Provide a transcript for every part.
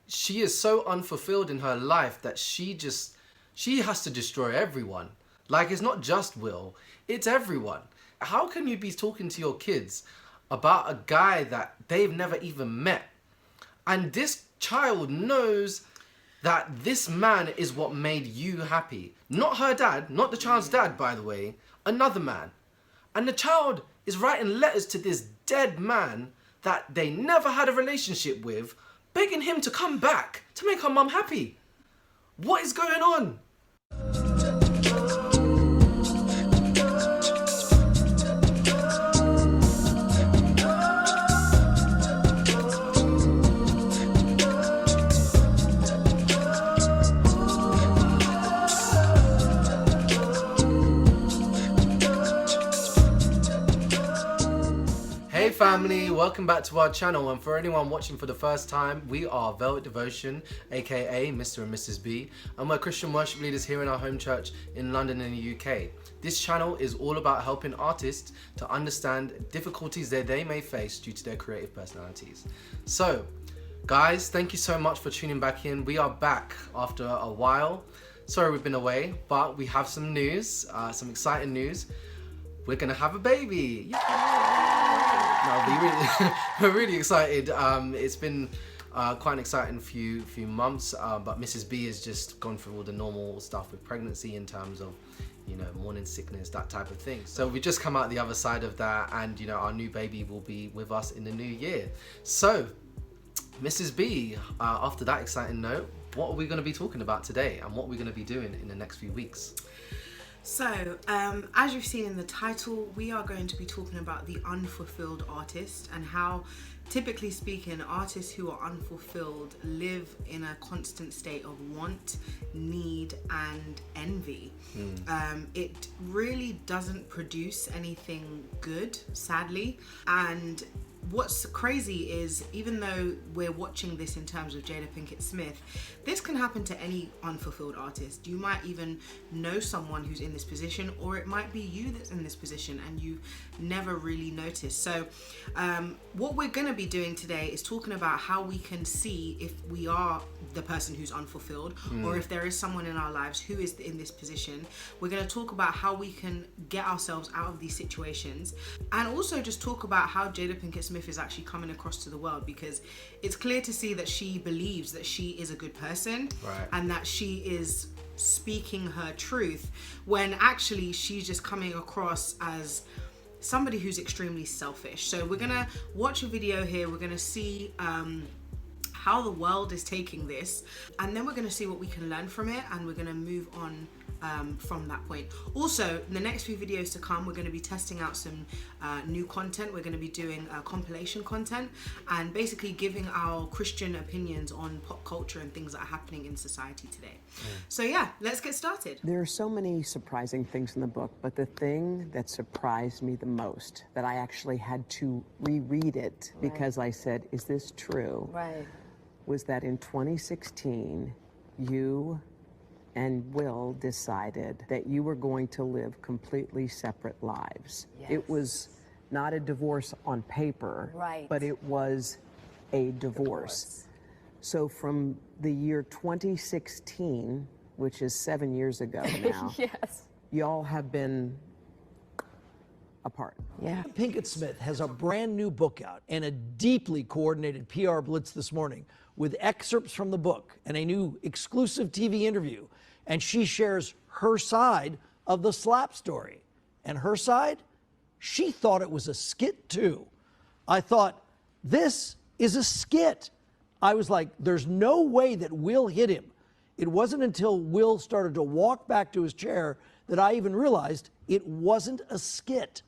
she is so unfulfilled in her life that she has to destroy everyone. Like, it's not just Will, it's everyone. How can you be talking to your kids about a guy that they've never even met? And this child knows that this man is what made you happy. Not her dad, not the child's dad, by the way, another man. And the child is writing letters to this dead man that they never had a relationship with, begging him to come back to make her mum happy. What is going on? Hey family, welcome back to our channel, and for anyone watching for the first time, we are Velvet Devotion, aka Mr. and Mrs. B, and we're Christian worship leaders here in our home church in London in the UK. This channel is all about helping artists to understand difficulties that they may face due to their creative personalities. So, guys, thank you so much for tuning back in. We are back after a while. Sorry we've been away, but we have some news, some exciting news. We're gonna have a baby. No, we're really excited. It's been quite an exciting few months, but Mrs. B has just gone through all the normal stuff with pregnancy in terms of, you know, morning sickness, that type of thing. So we just come out the other side of that, and you know, our new baby will be with us in the new year. So, Mrs. B, after that exciting note, what are we going to be talking about today, and what are we going to be doing in the next few weeks? So, as you've seen in the title, we are going to be talking about the unfulfilled artist and how, typically speaking, artists who are unfulfilled live in a constant state of want, need, and envy. It really doesn't produce anything good, sadly. And what's crazy is, even though we're watching this in terms of Jada Pinkett Smith, this can happen to any unfulfilled artist. You might even know someone who's in this position, or it might be you that's in this position and you've never really noticed. So what we're going to be doing today is talking about how we can see if we are the person who's unfulfilled, or if there is someone in our lives who is in this position. We're going to talk about how we can get ourselves out of these situations, and also just talk about how Jada Pinkett Smith is actually coming across to the world, because it's clear to see that she believes that she is a good person, right, and that she is speaking her truth, when actually she's just coming across as somebody who's extremely selfish. So we're gonna watch a video here. We're gonna see how the world is taking this, and then we're going to see what we can learn from it, and we're going to move on from that point. Also, in the next few videos to come, we're going to be testing out some new content. We're going to be doing compilation content and basically giving our Christian opinions on pop culture and things that are happening in society today. So yeah, let's get started. There are so many surprising things in the book, but the thing that surprised me the most, that I actually had to reread it because I said, is this true? Right. Was that in 2016, you and Will decided that you were going to live completely separate lives. Yes. It was not a divorce on paper, right, but it was a divorce. So from the year 2016, which is 7 years ago now, yes, y'all have been apart. Yeah. Pinkett Smith has a brand new book out and a deeply coordinated PR blitz this morning with excerpts from the book and a new exclusive TV interview. And she shares her side of the slap story. And her side, she thought it was a skit too. I thought, this is a skit. I was like, there's no way that Will hit him. It wasn't until Will started to walk back to his chair that I even realized it wasn't a skit.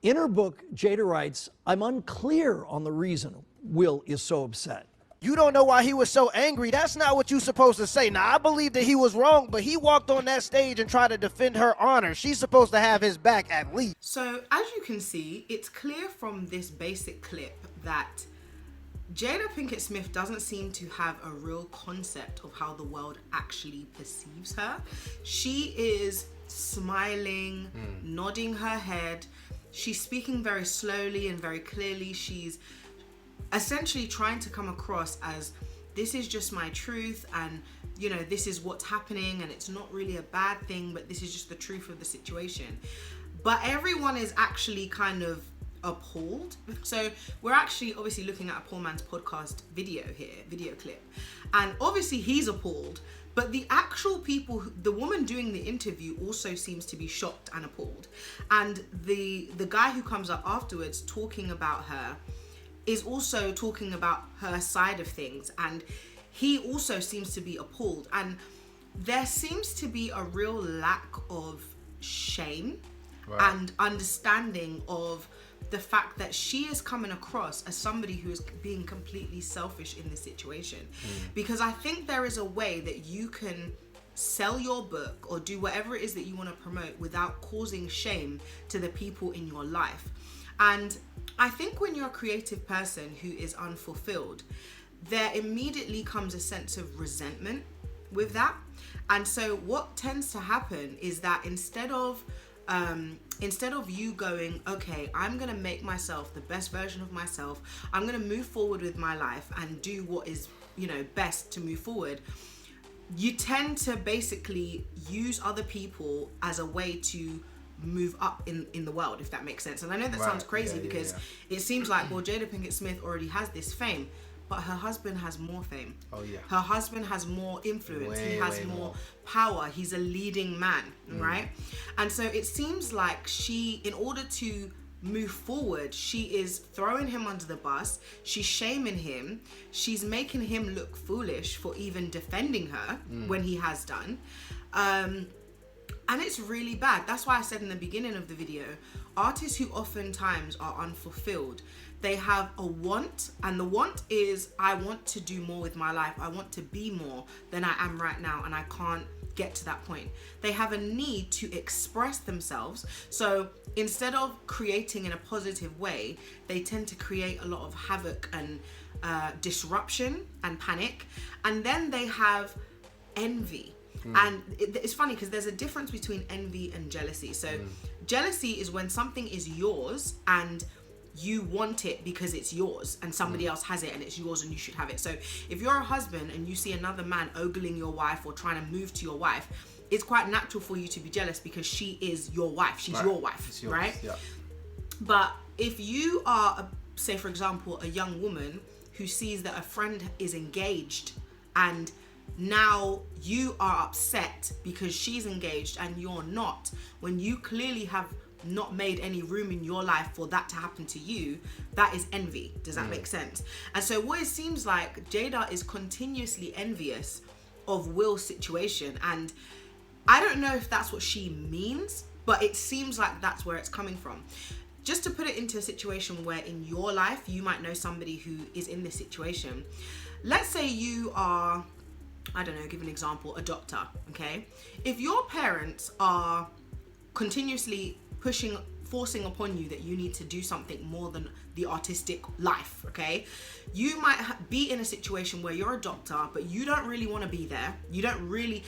In her book, Jada writes, I'm unclear on the reason Will is so upset. You don't know why he was so angry. That's not what you're supposed to say. Now, I believe that he was wrong, but he walked on that stage and tried to defend her honor. She's supposed to have his back at least. So, as you can see, it's clear from this basic clip that Jada Pinkett Smith doesn't seem to have a real concept of how the world actually perceives her. She is smiling, nodding her head. She's speaking very slowly and very clearly. She's essentially trying to come across as this is just my truth, and you know, this is what's happening, and it's not really a bad thing, but this is just the truth of the situation. But everyone is actually kind of appalled. So we're actually obviously looking at a poor man's podcast video clip, and obviously he's appalled, but the actual people, the woman doing the interview also seems to be shocked and appalled, and the guy who comes up afterwards talking about her is also talking about her side of things, and he also seems to be appalled, and there seems to be a real lack of shame and understanding of the fact that she is coming across as somebody who is being completely selfish in this situation. Because I think there is a way that you can sell your book or do whatever it is that you want to promote without causing shame to the people in your life. And I think when you're a creative person who is unfulfilled, there immediately comes a sense of resentment with that. And so what tends to happen is that instead of you going, okay, I'm gonna make myself the best version of myself, I'm gonna move forward with my life and do what is, you know, best to move forward, you tend to basically use other people as a way to move up in the world, if that makes sense. And I know that sounds crazy because it seems like, well, Jada Pinkett Smith already has this fame, but her husband has more fame. Oh yeah. Her husband has more influence. He has more power. He's a leading man, right? And so it seems like she, in order to move forward, she is throwing him under the bus. She's shaming him. She's making him look foolish for even defending her when he has done. And it's really bad. That's why I said in the beginning of the video, artists who oftentimes are unfulfilled, they have a want, and the want is, I want to do more with my life. I want to be more than I am right now, and I can't get to that point. They have a need to express themselves. So instead of creating in a positive way, they tend to create a lot of havoc and disruption and panic. And then they have envy. And it's funny because there's a difference between envy and jealousy. So jealousy is when something is yours and you want it because it's yours and somebody else has it and it's yours and you should have it. So if you're a husband and you see another man ogling your wife or trying to move to your wife, it's quite natural for you to be jealous because she is your wife. She's your wife, right? Yeah. But if you are, say for example, a young woman who sees that a friend is engaged and now you are upset because she's engaged and you're not, when you clearly have not made any room in your life for that to happen to you, that is envy. Does that make sense? And so what it seems like, Jada is continuously envious of Will's situation, and I don't know if that's what she means, but it seems like that's where it's coming from. Just to put it into a situation where in your life you might know somebody who is in this situation. Let's say you are, I don't know, give an example, a doctor, okay? If your parents are continuously forcing upon you that you need to do something more than the artistic life, okay? You might be in a situation where you're a doctor, but you don't really want to be there. You don't really,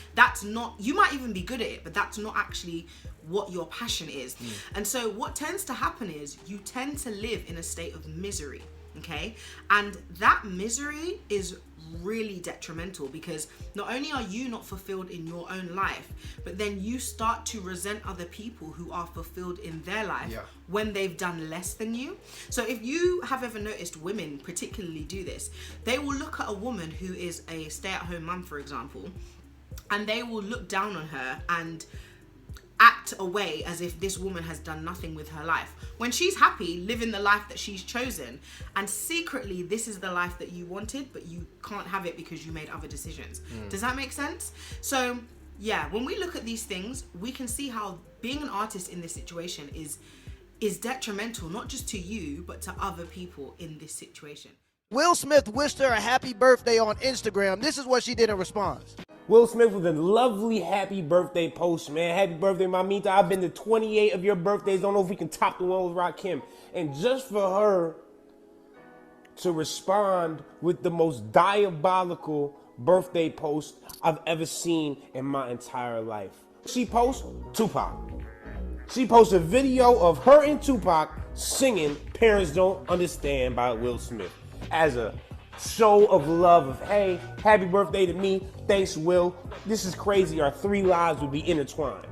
you might even be good at it, but that's not actually what your passion is. And so what tends to happen is you tend to live in a state of misery, okay? And that misery is really detrimental because not only are you not fulfilled in your own life, but then you start to resent other people who are fulfilled in their life when they've done less than you. So if you have ever noticed women particularly do this, they will look at a woman who is a stay-at-home mum, for example, and they will look down on her and act away as if this woman has done nothing with her life when she's happy living the life that she's chosen, and secretly this is the life that you wanted, but you can't have it because you made other decisions. Does that make sense? So yeah, when we look at these things, we can see how being an artist in this situation is detrimental, not just to you but to other people in this situation. Will Smith wished her a happy birthday on Instagram. This is what she did in response. Will Smith with a lovely happy birthday post, man. Happy birthday, Mamita. I've been to 28 of your birthdays. Don't know if we can top the one with Rakim. And just for her to respond with the most diabolical birthday post I've ever seen in my entire life. She posts Tupac. She posts a video of her and Tupac singing Parents Don't Understand by Will Smith. As a show of love of, hey, happy birthday to me, thanks Will. This is crazy, our 3 lives would be intertwined.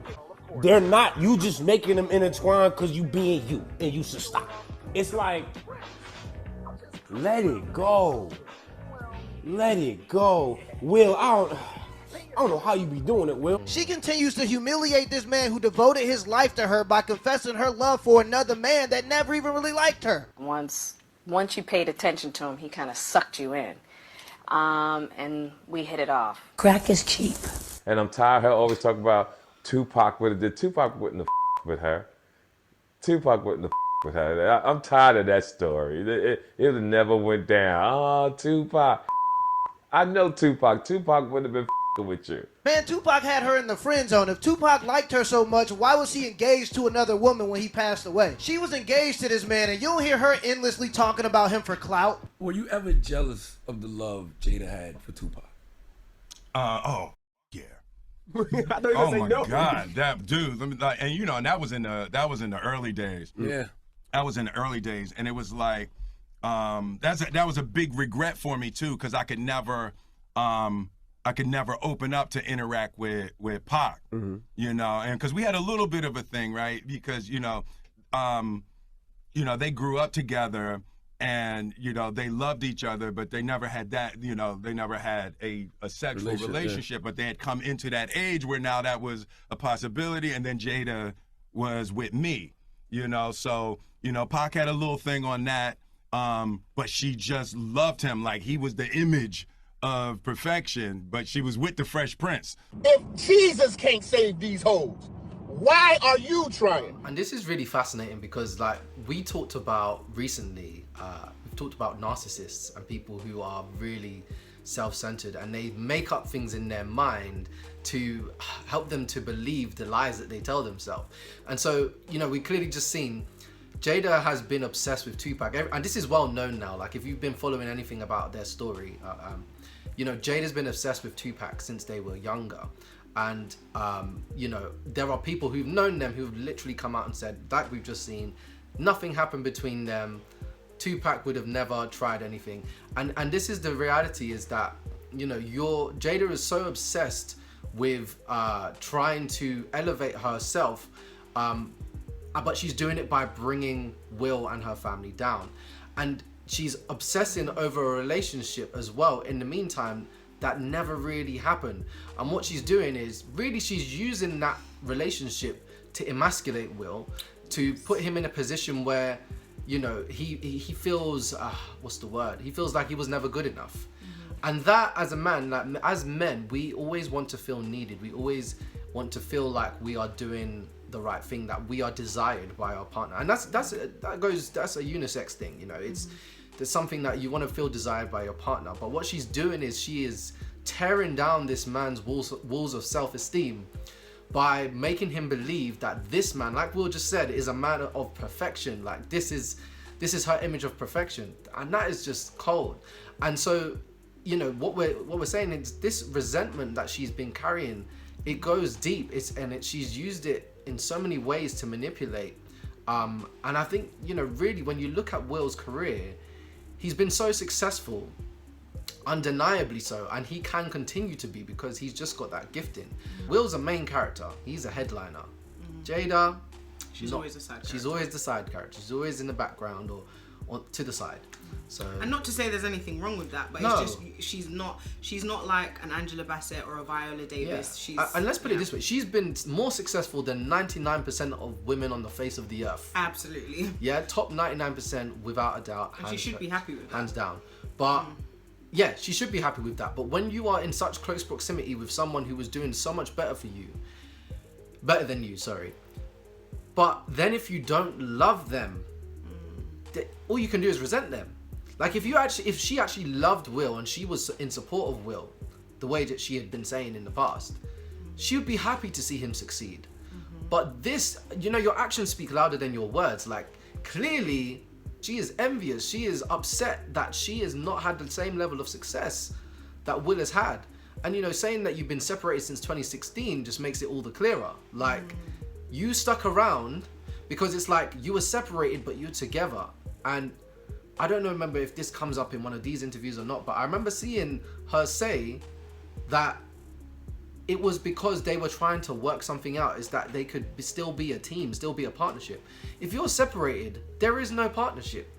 They're not. You just making them intertwined because you being you, and you should stop. It's like, let it go. Let it go. Will, I don't know how you be doing it, Will. She continues to humiliate this man who devoted his life to her by confessing her love for another man that never even really liked her. Once you paid attention to him, he kind of sucked you in. And we hit it off. Crack is cheap. And I'm tired of her always talking about Tupac would have did. Tupac wouldn't have with her. Tupac wouldn't have with her. I'm tired of that story. It would have never went down. Oh, Tupac. I know Tupac. Tupac wouldn't have been with you. Man, Tupac had her in the friend zone. If Tupac liked her so much, why was he engaged to another woman when he passed away? She was engaged to this man, and you don't hear her endlessly talking about him for clout. Were you ever jealous of the love Jada had for Tupac? Oh, yeah. Oh my no. God, that dude. And and that was in the early days. Yeah. That was in the early days, and it was like, that was a big regret for me too, because I could never open up to interact with Pac, and because we had a little bit of a thing, right? Because they grew up together, and they loved each other, but they never had that, they never had a sexual relationship, but they had come into that age where now that was a possibility, and then Jada was with me, so Pac had a little thing on that, but she just loved him like he was the image of perfection, but she was with the Fresh Prince. If Jesus can't save these hoes, why are you trying? And this is really fascinating because, like, we talked about recently, we've talked about narcissists and people who are really self-centered, and they make up things in their mind to help them to believe the lies that they tell themselves. And so, we clearly just seen Jada has been obsessed with Tupac, and this is well known now. Like, if you've been following anything about their story, Jada's been obsessed with Tupac since they were younger. And, there are people who've known them who've literally come out and said, like we've just seen, nothing happened between them. Tupac would have never tried anything. And this is the reality, is that, Jada is so obsessed with trying to elevate herself, but she's doing it by bringing Will and her family down. And she's obsessing over a relationship as well in the meantime that never really happened. And what she's doing is really she's using that relationship to emasculate Will, to put him in a position where, he feels, what's the word? He feels like he was never good enough. Mm-hmm. And that, as a man, like as men, we always want to feel needed. We always want to feel like we are doing the right thing, that we are desired by our partner. And that's a unisex thing, it's there's something that you want to feel desired by your partner. But what she's doing is she is tearing down this man's walls of self-esteem by making him believe that this man, like Will just said, is a man of perfection. Like this is her image of perfection, and that is just cold. And so, what we're saying is this resentment that she's been carrying, it goes deep. She's used it in so many ways to manipulate. And I think, really when you look at Will's career, he's been so successful, undeniably so, and he can continue to be because he's just got that gifting. Will's a main character, he's a headliner. Jada, she's always a side character. She's always the side character. She's always in the background or to the side. So, and not to say there's anything wrong with that, but no. It's just she's not like an Angela Bassett or a Viola Davis. Yeah. And let's put it this way, she's been more successful than 99% of women on the face of the earth. Absolutely. Yeah, top 99% without a doubt. And she should be happy with that. Hands down. But yeah, she should be happy with that. But when you are in such close proximity with someone who was doing so much better than you, but then if you don't love them, all you can do is resent them. Like if she actually loved Will and she was in support of Will, the way that she had been saying in the past, she would be happy to see him succeed. But this, your actions speak louder than your words. Like clearly, she is envious. She is upset that she has not had the same level of success that Will has had. And saying that you've been separated since 2016 just makes it all the clearer. Like you stuck around because it's like you were separated but you're together. And I don't remember if this comes up in one of these interviews or not, but I remember seeing her say that it was because they were trying to work something out, is that they could still be a team, still be a partnership. If you're separated, there is no partnership.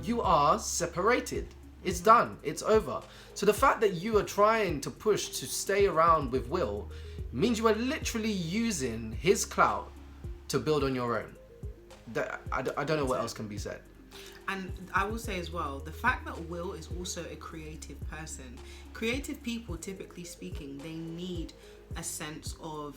You are separated. It's done. It's over. So the fact that you are trying to push to stay around with Will means you are literally using his clout to build on your own. I don't know what else can be said. And I will say as well, the fact that Will is also a creative person. Creative people, typically speaking, they need a sense of,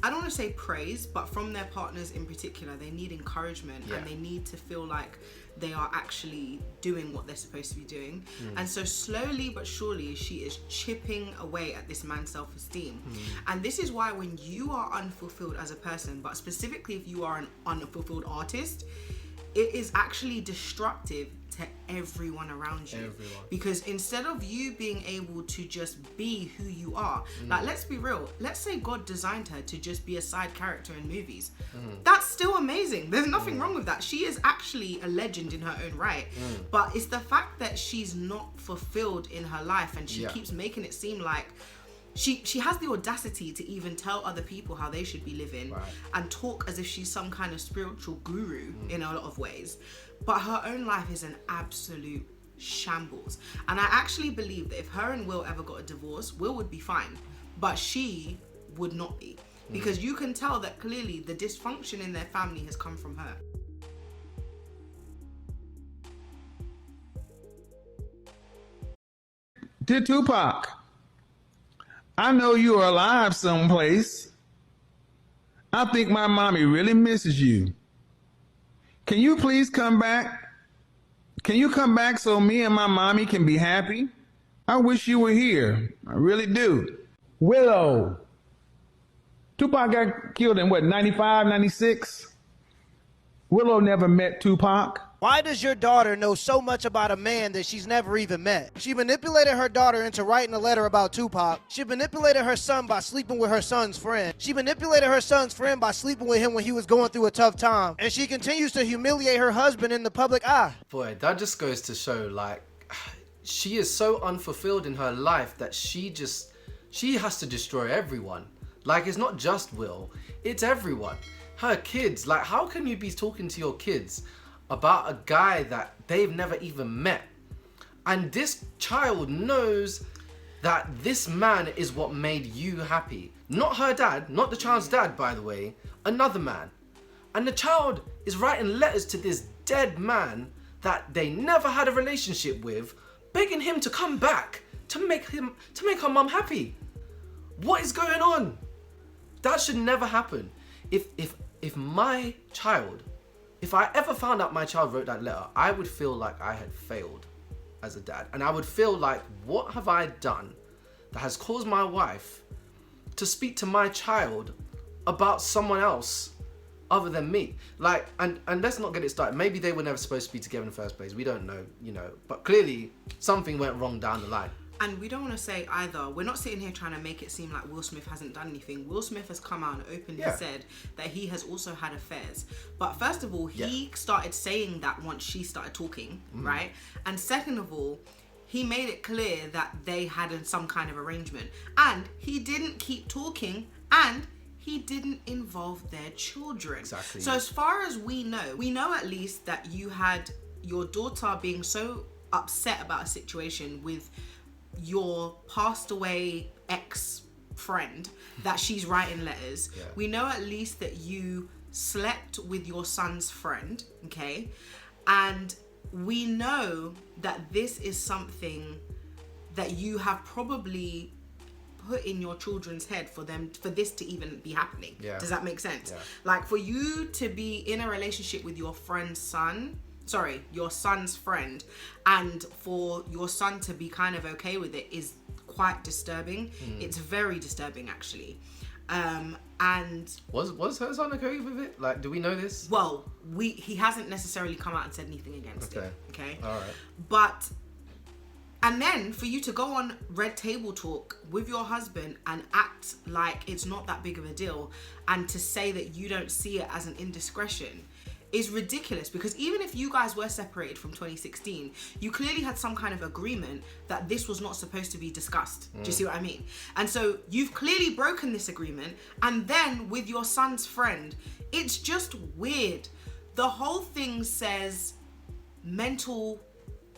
I don't want to say praise, but from their partners in particular, they need encouragement and they need to feel like they are actually doing what they're supposed to be doing. And so slowly but surely, she is chipping away at this man's self-esteem. And this is why when you are unfulfilled as a person, but specifically if you are an unfulfilled artist, it is actually destructive to everyone around you. Because instead of you being able to just be who you are, like, let's be real, let's say God designed her to just be a side character in movies. That's still amazing. There's nothing wrong with that. She is actually a legend in her own right. But it's the fact that she's not fulfilled in her life, and she keeps making it seem like she has the audacity to even tell other people how they should be living and talk as if she's some kind of spiritual guru in a lot of ways. But her own life is an absolute shambles. And I actually believe that if her and Will ever got a divorce, Will would be fine, but she would not be. Because you can tell that clearly the dysfunction in their family has come from her. Dear Tupac, I know you are alive someplace. I think my mommy really misses you. Can you please come back? Can you come back so me and my mommy can be happy? I wish you were here. I really do. Willow. Tupac got killed in what, 95, 96? Willow never met Tupac. Why does your daughter know so much about a man that she's never even met? She manipulated her daughter into writing a letter about Tupac. She manipulated her son by sleeping with her son's friend. She manipulated her son's friend by sleeping with him when he was going through a tough time. And she continues to humiliate her husband in the public eye. Boy, that just goes to show, like, she is so unfulfilled in her life that she has to destroy everyone. Like, it's not just Will, it's everyone. Her kids, like, how can you be talking to your kids about a guy that they've never even met? And this child knows that this man is what made you happy. Not her dad, not the child's dad, by the way, another man. And the child is writing letters to this dead man that they never had a relationship with, begging him to come back to make her mum happy. What is going on? That should never happen. If my child, if I ever found out my child wrote that letter, I would feel like I had failed as a dad. And I would feel like, what have I done that has caused my wife to speak to my child about someone else other than me? Like, and let's not get it started. Maybe they were never supposed to be together in the first place. We don't know, but clearly something went wrong down the line. And we don't want to say either, we're not sitting here trying to make it seem like Will Smith hasn't done anything. Will Smith has come out and openly said that he has also had affairs. But first of all, he started saying that once she started talking, right? And second of all, he made it clear that they had some kind of arrangement. And he didn't keep talking, and he didn't involve their children. Exactly. So as far as we know at least that you had your daughter being so upset about a situation with your passed away ex-friend that she's writing letters. We know at least that you slept with your son's friend, okay? And we know that this is something that you have probably put in your children's head for this to even be happening. Does that make sense? Like, for you to be in a relationship with your your son's friend, and for your son to be kind of okay with it is quite disturbing. It's very disturbing, actually. And was her son okay with it? Like, do we know this? Well, he hasn't necessarily come out and said anything against it. Okay. All right. But and then for you to go on Red Table Talk with your husband and act like it's not that big of a deal, and to say that you don't see it as an indiscretion, is ridiculous, because even if you guys were separated from 2016, you clearly had some kind of agreement that this was not supposed to be discussed. Do you see what I mean? And so you've clearly broken this agreement, and then with your son's friend, it's just weird. The whole thing says mental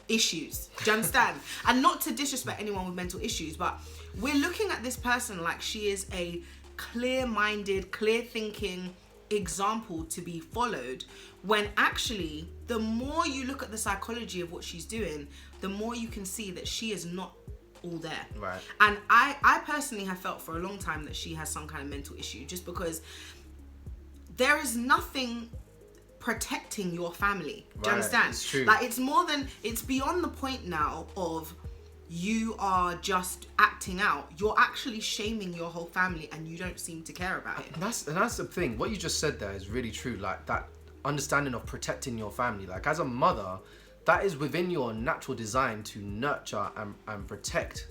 issues. Do you understand? And not to disrespect anyone with mental issues, but we're looking at this person like she is a clear-minded, clear-thinking example to be followed, when actually the more you look at the psychology of what she's doing, the more you can see that she is not all there. Right. And I personally have felt for a long time that she has some kind of mental issue, just because there is nothing protecting your family. Do you understand? It's true. Like, it's beyond the point now of you are just acting out. You're actually shaming your whole family, and you don't seem to care about it. And that's the thing. What you just said there is really true. Like, that understanding of protecting your family. Like, as a mother, that is within your natural design to nurture and protect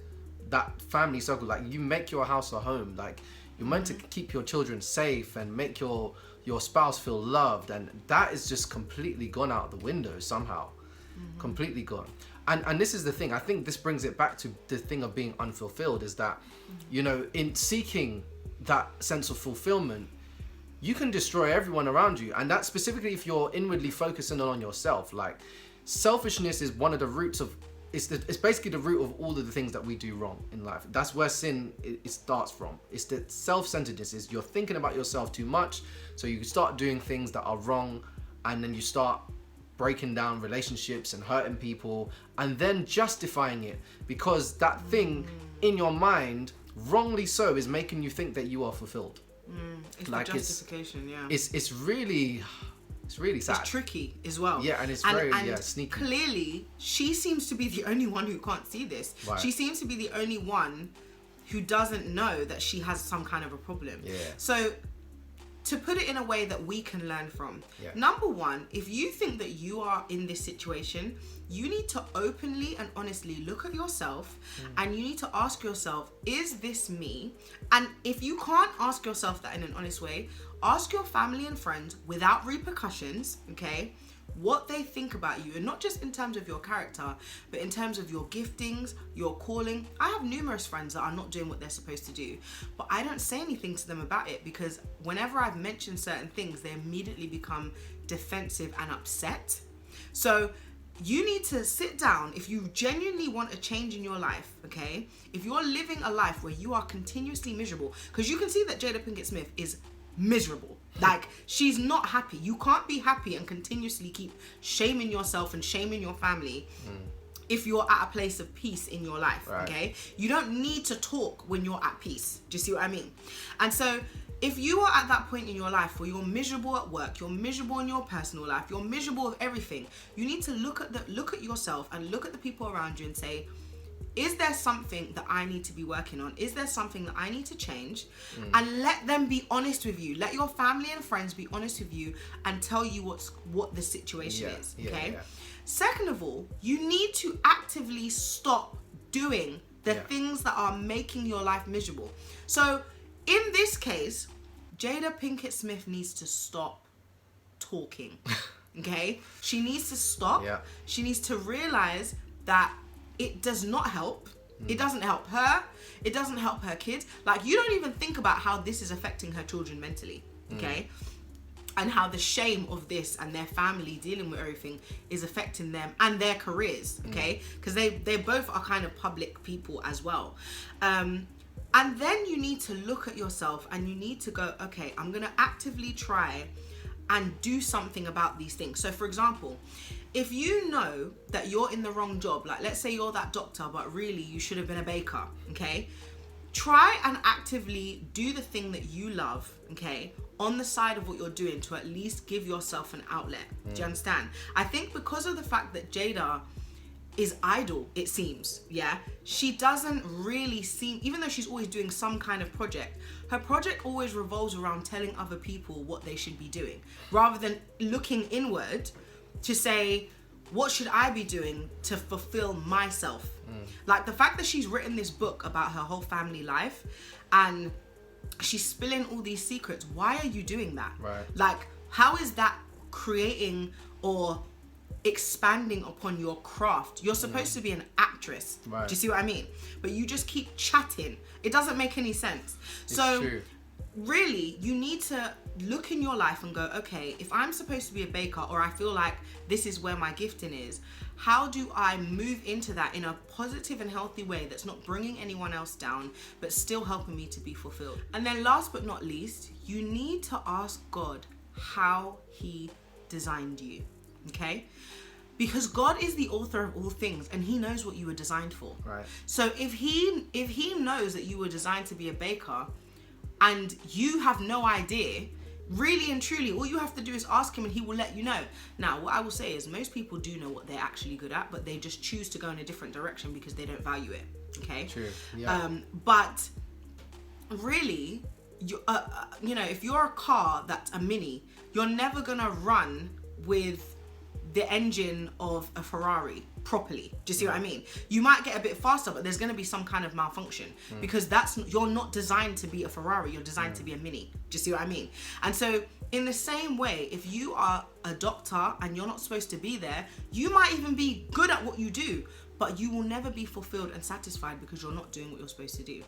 that family circle. Like, you make your house a home. Like, you're meant to keep your children safe and make your spouse feel loved, and that is just completely gone out the window somehow. Completely gone. And this is the thing, I think this brings it back to the thing of being unfulfilled, is that, you know, in seeking that sense of fulfillment, you can destroy everyone around you. And that's specifically if you're inwardly focusing on yourself. Like, selfishness is one of the roots of, it's basically the root of all of the things that we do wrong in life. That's where sin it starts from. It's the self-centeredness, is you're thinking about yourself too much, so you start doing things that are wrong, and then you start breaking down relationships and hurting people, and then justifying it because that thing in your mind, wrongly so, is making you think that you are fulfilled. It's like, the justification, it's really sad. It's tricky as well. Yeah, and it's very sneaky. Clearly, she seems to be the only one who can't see this. Right. She seems to be the only one who doesn't know that she has some kind of a problem. Yeah. So, to put it in a way that we can learn from, Yeah. number one, if you think that you are in this situation, you need to openly and honestly look at yourself, and you need to ask yourself, is this me? And if you can't ask yourself that in an honest way, ask your family and friends without repercussions, okay, what they think about you, and not just in terms of your character, but in terms of your giftings, your calling. I have numerous friends that are not doing what they're supposed to do, but I don't say anything to them about it, because whenever I've mentioned certain things, they immediately become defensive and upset. So you need to sit down if you genuinely want a change in your life, okay? If you're living a life where you are continuously miserable, because you can see that Jada Pinkett Smith is miserable. Like, she's not happy. You can't be happy and continuously keep shaming yourself and shaming your family if you're at a place of peace in your life, okay? You don't need to talk when you're at peace. Do you see what I mean? And so if you are at that point in your life where you're miserable at work, you're miserable in your personal life, you're miserable with everything, you need to look at yourself and look at the people around you and say, is there something that I need to be working on? Is there something that I need to change? And let them be honest with you. Let your family and friends be honest with you and tell you what the situation is, okay? Second of all, you need to actively stop doing the things that are making your life miserable. So in this case, Jada Pinkett Smith needs to stop talking, okay? She needs to stop. She needs to realize that it does not help. It doesn't help her. It doesn't help her kids. Like, you don't even think about how this is affecting her children mentally, okay? And how the shame of this and their family dealing with everything is affecting them and their careers, okay? Because they both are kind of public people as well. And then you need to look at yourself and you need to go, okay, I'm going to actively try and do something about these things. So, for example, if you know that you're in the wrong job, like let's say you're that doctor, but really you should have been a baker, okay? Try and actively do the thing that you love, okay, on the side of what you're doing to at least give yourself an outlet. Do you understand? I think because of the fact that Jada is idle, it seems, she doesn't really seem, even though she's always doing some kind of project, her project always revolves around telling other people what they should be doing, rather than looking inward to say, what should I be doing to fulfill myself? Like, the fact that she's written this book about her whole family life and she's spilling all these secrets, why are you doing that? Like, how is that creating or expanding upon your craft. You're supposed to be an actress. Right. Do you see what I mean? But you just keep chatting. It doesn't make any sense. So true. Really, you need to look in your life and go, okay, if I'm supposed to be a baker, or I feel like this is where my gifting is, how do I move into that in a positive and healthy way that's not bringing anyone else down, but still helping me to be fulfilled? And then last but not least, you need to ask God how he designed you, okay? Because God is the author of all things, and he knows what you were designed for. Right. So if he knows that you were designed to be a baker, and you have no idea, really and truly, all you have to do is ask him and he will let you know. Now, what I will say is most people do know what they're actually good at, but they just choose to go in a different direction because they don't value it, okay? True, yeah. But really, you know, if you're a car that's a Mini, you're never gonna run with the engine of a Ferrari properly. Do you see what I mean? You might get a bit faster, but there's going to be some kind of malfunction because you're not designed to be a Ferrari, you're designed to be a Mini. Do you see what I mean? And so in the same way, if you are a doctor and you're not supposed to be there, you might even be good at what you do, but you will never be fulfilled and satisfied because you're not doing what you're supposed to do.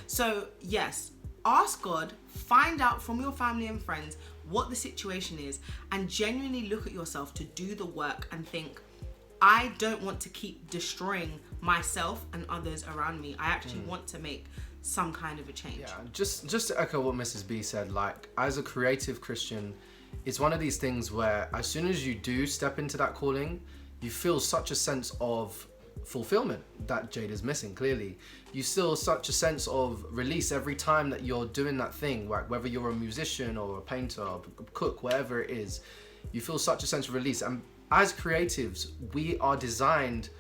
So yes, ask God, find out from your family and friends what the situation is, and genuinely look at yourself to do the work and think, I don't want to keep destroying myself and others around me. I actually want to make some kind of a change. Yeah, just to echo what Mrs. B said, like, as a creative Christian, it's one of these things where as soon as you do step into that calling, you feel such a sense of fulfillment that Jada's missing, clearly. You feel such a sense of release every time that you're doing that thing, like whether you're a musician or a painter, or a cook, whatever it is, you feel such a sense of release. And as creatives, we are designed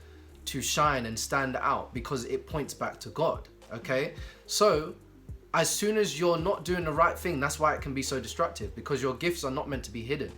to shine and stand out because it points back to God, okay? So as soon as you're not doing the right thing, that's why it can be so destructive, because your gifts are not meant to be hidden.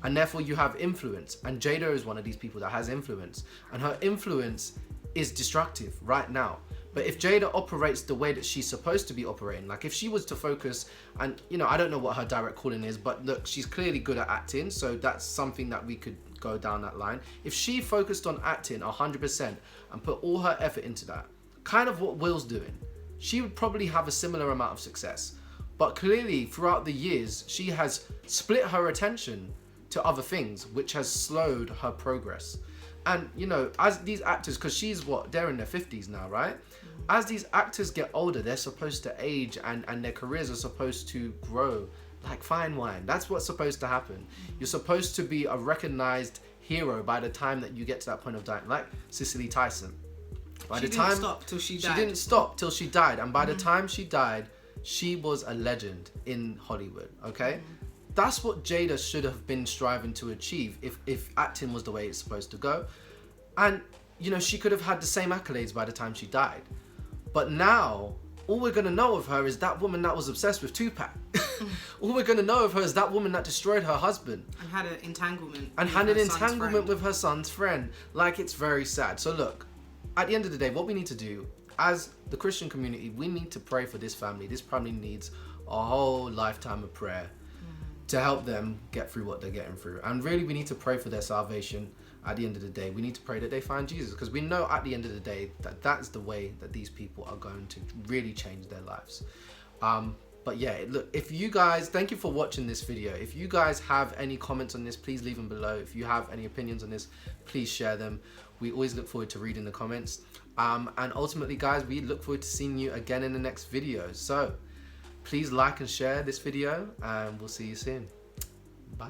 And therefore you have influence. And Jada is one of these people that has influence. And her influence is destructive right now. But if Jada operates the way that she's supposed to be operating, like if she was to focus, and you know, I don't know what her direct calling is, but look, she's clearly good at acting. So that's something that we could go down that line. If she focused on acting 100% and put all her effort into that, kind of what Will's doing, she would probably have a similar amount of success. But clearly throughout the years, she has split her attention to other things, which has slowed her progress. And you know, as these actors, because she's they're in their 50s now, right? As these actors get older, they're supposed to age and their careers are supposed to grow like fine wine. That's what's supposed to happen. You're supposed to be a recognized hero by the time that you get to that point of dying, like Cicely Tyson. She didn't stop till she died. She didn't stop till she died, and by the time she died, she was a legend in Hollywood, okay? That's what Jada should have been striving to achieve if acting was the way it's supposed to go. And, you know, she could have had the same accolades by the time she died. But now, all we're going to know of her is that woman that was obsessed with Tupac. All we're going to know of her is that woman that destroyed her husband. And had an entanglement. And had an entanglement with her son's friend. Like, it's very sad. So look, at the end of the day, what we need to do, as the Christian community, we need to pray for this family. This family needs a whole lifetime of prayer to help them get through what they're getting through. And really, we need to pray for their salvation. At the end of the day, we need to pray that they find Jesus, because we know at the end of the day that that's the way that these people are going to really change their lives. But yeah, look, if you guys, thank you for watching this video. If you guys have any comments on this, please leave them below. If you have any opinions on this, please share them. We always look forward to reading the comments. And ultimately, guys, we look forward to seeing you again in the next video. So please like and share this video, and we'll see you soon. Bye.